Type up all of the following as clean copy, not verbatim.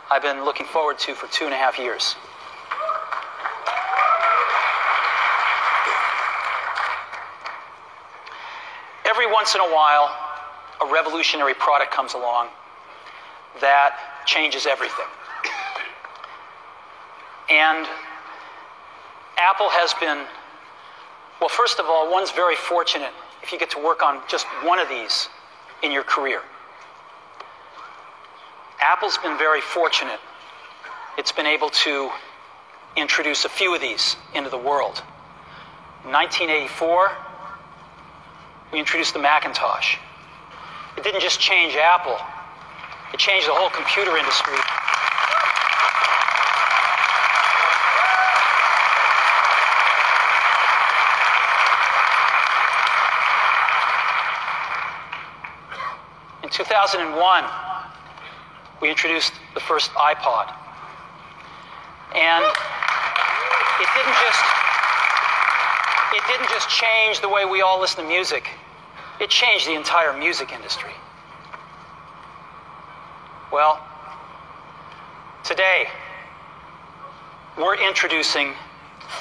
I've been looking forward to for 2.5 years. Every once in a while, a revolutionary product comes along that changes everything. And Apple has been, well, first of all, one's very fortunate if you get to work on just one of these in your career. Apple's been very fortunate. It's been able to introduce a few of these into the world. In 1984, we introduced the Macintosh. It didn't just change Apple, it changed the whole computer industry. In 2001, we introduced the first iPod. And it didn't just change the way we all listen to music. It changed the entire music industry. Well, today, we're introducing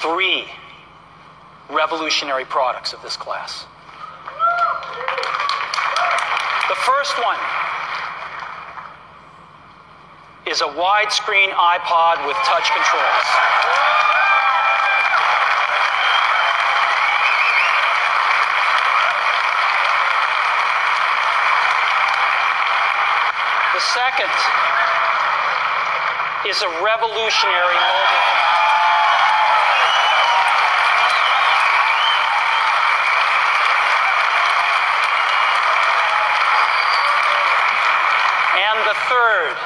3 revolutionary products of this class. The first one is a widescreen iPod with touch controls. The second is a revolutionary mobile phone. And the third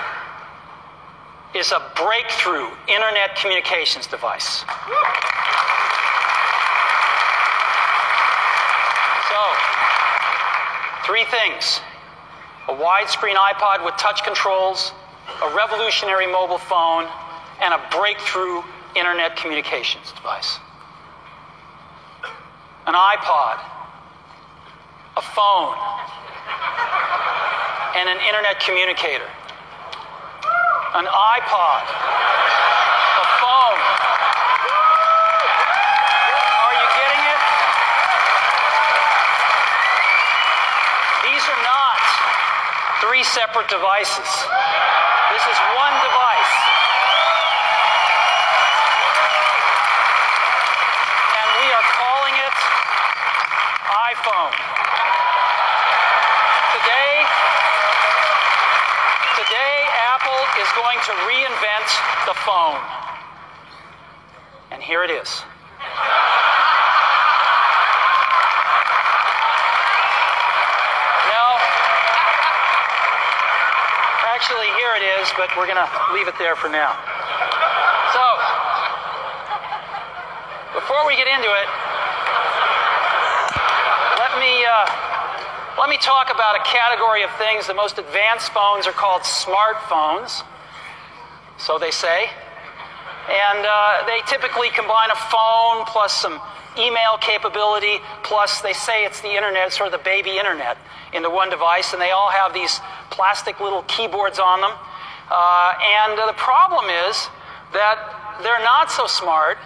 is a breakthrough internet communications device. So, 3 things. A widescreen iPod with touch controls, a revolutionary mobile phone, and a breakthrough internet communications device. An iPod, a phone, and an internet communicator. An iPod, a phone. Are you getting it? These are not 3 separate devices. This is one device. And we are calling it iPhone. Today, Apple is going to reinvent the phone. And here it is. Actually, here it is, but we're going to leave it there for now. So, before we get into it, let me talk about a category of things. The most advanced phones are called smartphones, so they say. And they typically combine a phone plus some email capability, plus they say it's the internet, sort of the baby internet, into one device, and they all have these plastic little keyboards on them. And the problem is that they're not so smart,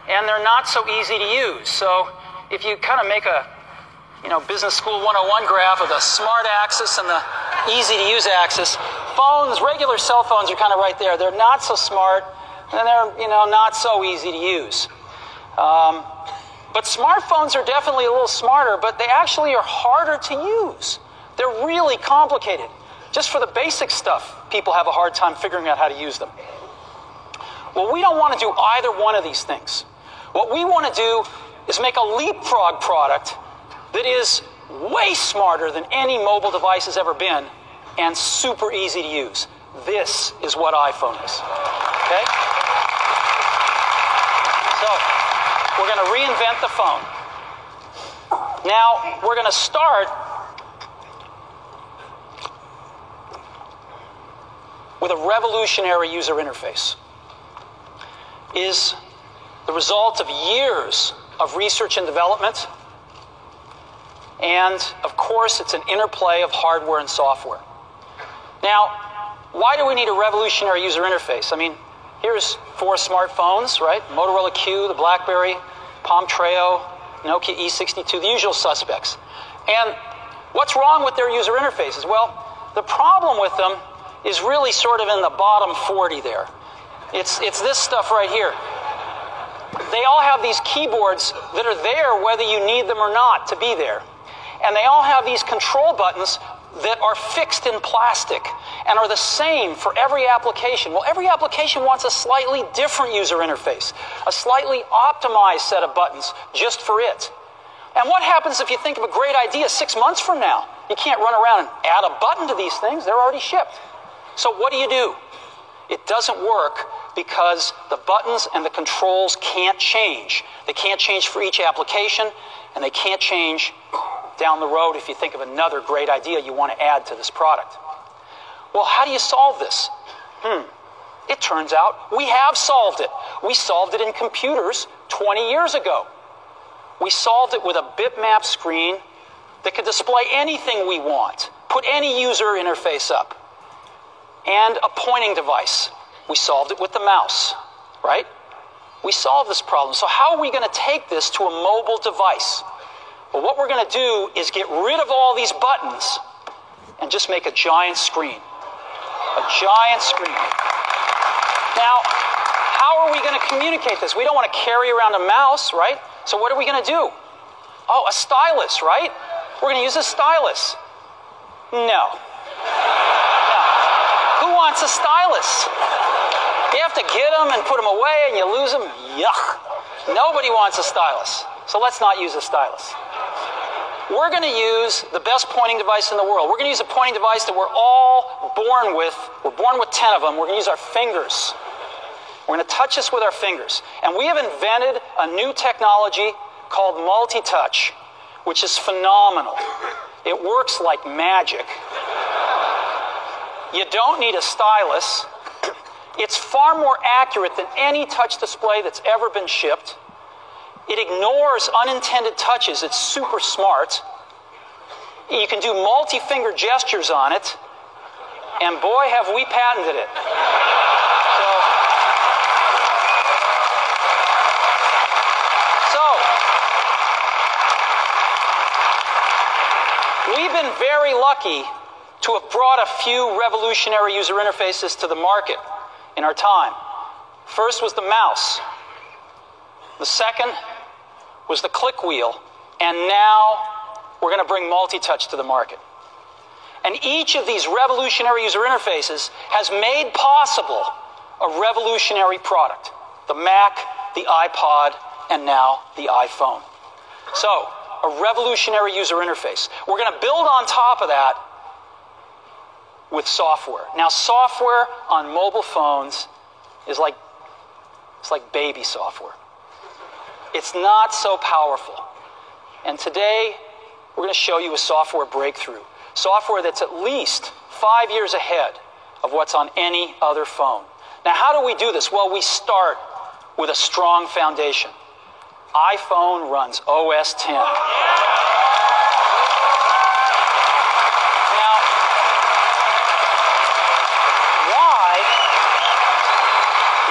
and they're not so easy to use. So if you kind of make a Business School 101 graph of the smart axis and the easy-to-use axis, regular cell phones are kind of right there. They're not so smart, and they're not so easy to use. But smartphones are definitely a little smarter, but they actually are harder to use. They're really complicated. Just for the basic stuff, people have a hard time figuring out how to use them. Well, we don't want to do either one of these things. What we want to do is make a leapfrog product that is way smarter than any mobile device has ever been and super easy to use. This is what iPhone is. Okay? So, we're going to reinvent the phone. Now, we're going to start with a revolutionary user interface. It is the result of years of research and development. And, of course, it's an interplay of hardware and software. Now, why do we need a revolutionary user interface? I mean, here's 4 smartphones, right? Motorola Q, the BlackBerry, Palm Treo, Nokia E62, the usual suspects. And what's wrong with their user interfaces? Well, the problem with them is really sort of in the bottom 40 there. It's this stuff right here. They all have these keyboards that are there whether you need them or not to be there. And they all have these control buttons that are fixed in plastic and are the same for every application. Well, every application wants a slightly different user interface, a slightly optimized set of buttons just for it. And what happens if you think of a great idea 6 months from now? You can't run around and add a button to these things. They're already shipped. So what do? It doesn't work because the buttons and the controls can't change. They can't change for each application, and they can't change down the road if you think of another great idea you want to add to this product. Well, how do you solve this? It turns out we have solved it. We solved it in computers 20 years ago. We solved it with a bitmap screen that could display anything we want, put any user interface up, and a pointing device. We solved it with the mouse, right? We solved this problem. So how are we going to take this to a mobile device? Well, what we're going to do is get rid of all these buttons and just make a giant screen. A giant screen. Now, how are we going to communicate this? We don't want to carry around a mouse, right? So what are we going to do? Oh, a stylus, right? We're going to use a stylus. No. Who wants a stylus? You have to get them and put them away and you lose them. Yuck. Nobody wants a stylus. So let's not use a stylus. We're going to use the best pointing device in the world. We're going to use a pointing device that we're all born with. We're born with 10 of them. We're going to use our fingers. We're going to touch this with our fingers. And we have invented a new technology called multi-touch, which is phenomenal. It works like magic. You don't need a stylus. It's far more accurate than any touch display that's ever been shipped. It ignores unintended touches. It's super smart. You can do multi-finger gestures on it. And boy, have we patented it. We've been very lucky to have brought a few revolutionary user interfaces to the market in our time. First was the mouse. The second was the click wheel. And now we're going to bring multi-touch to the market. And each of these revolutionary user interfaces has made possible a revolutionary product. The Mac, the iPod, and now the iPhone. So, a revolutionary user interface. We're going to build on top of that with software. Now, software on mobile phones is like baby software. It's not so powerful. And today, we're going to show you a software breakthrough. Software that's at least 5 years ahead of what's on any other phone. Now, how do we do this? Well, we start with a strong foundation. iPhone runs OS X. Now,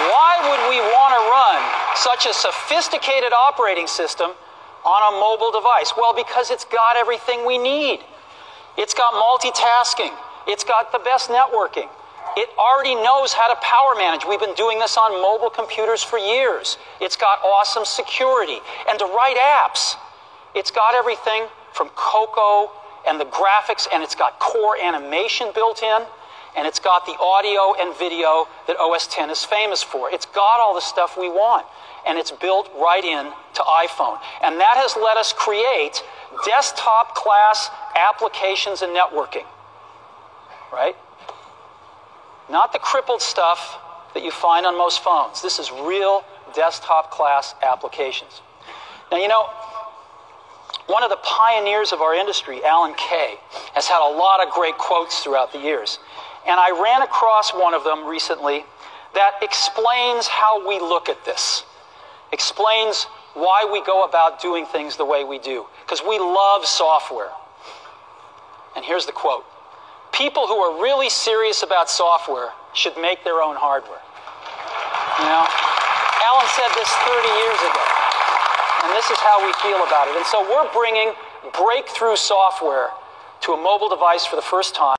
why would we want to run such a sophisticated operating system on a mobile device? Well, because it's got everything we need. It's got multitasking. It's got the best networking. It already knows how to power manage. We've been doing this on mobile computers for years. It's got awesome security. And to write apps, it's got everything from Cocoa and the graphics, and it's got core animation built in, and it's got the audio and video that OS X is famous for. It's got all the stuff we want, and it's built right in to iPhone. And that has let us create desktop-class applications and networking, right? Not the crippled stuff that you find on most phones. This is real desktop-class applications. Now, you know, one of the pioneers of our industry, Alan Kay, has had a lot of great quotes throughout the years. And I ran across one of them recently that explains how we look at this, explains why we go about doing things the way we do, because we love software. And here's the quote. people who are really serious about software should make their own hardware. You know? Alan said this 30 years ago, and this is how we feel about it. And so we're bringing breakthrough software to a mobile device for the first time.